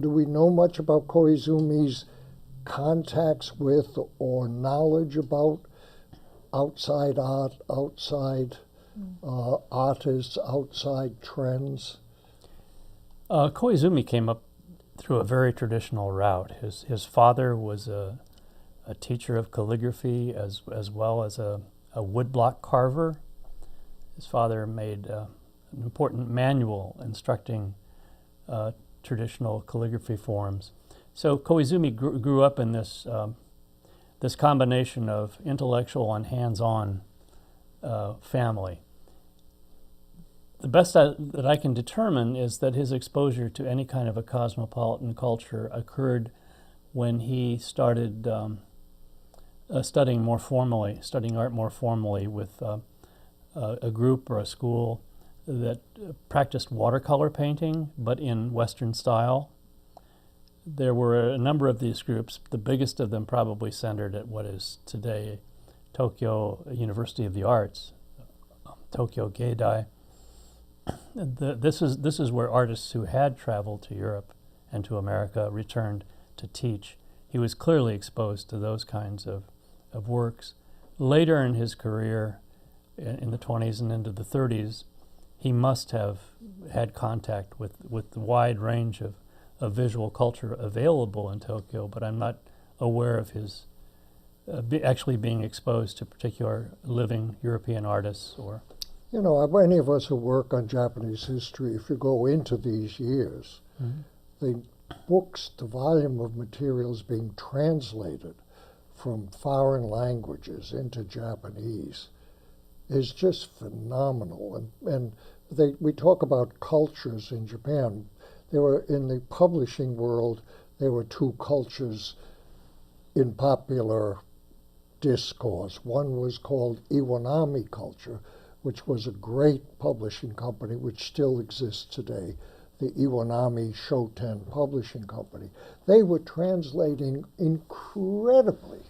do we know much about Koizumi's contacts with or knowledge about outside art, outside artists, outside trends? Koizumi came up through a very traditional route. His father was a teacher of calligraphy as well as a woodblock carver. His father made an important manual instructing traditional calligraphy forms. So Koizumi grew up in this this combination of intellectual and hands-on family. The best that I can determine is that his exposure to any kind of a cosmopolitan culture occurred when he started studying art more formally with a group or a school that practiced watercolor painting, but in Western style. There were a number of these groups, the biggest of them probably centered at what is today Tokyo University of the Arts, Tokyo Geidai. This is where artists who had traveled to Europe and to America returned to teach. He was clearly exposed to those kinds of works. Later in his career, in the 20s and into the 30s, he must have had contact with the wide range of visual culture available in Tokyo, but I'm not aware of his actually being exposed to particular living European artists. Or, you know, any of us who work on Japanese history, if you go into these years, the books, the volume of materials being translated from foreign languages into Japanese is just phenomenal. And we talk about cultures in Japan. There were, in the publishing world, there were two cultures in popular discourse. One was called Iwanami culture, which was a great publishing company which still exists today, the Iwanami Shoten Publishing Company. They were translating incredibly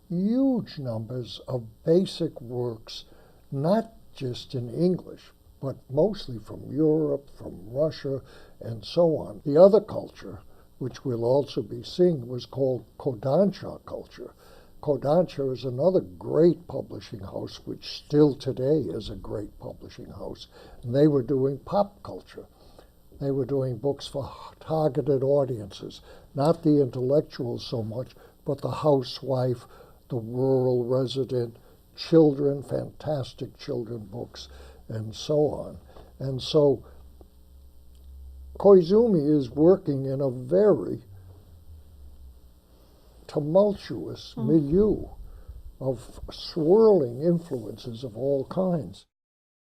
huge numbers of basic works, not just in English, but mostly from Europe, from Russia, and so on. The other culture, which we'll also be seeing, was called Kodansha culture. Kodansha is another great publishing house, which still today is a great publishing house. And they were doing pop culture. They were doing books for targeted audiences, not the intellectuals so much, but the housewife, the rural resident, children, fantastic children books, and so on. And so Koizumi is working in a very tumultuous milieu of swirling influences of all kinds.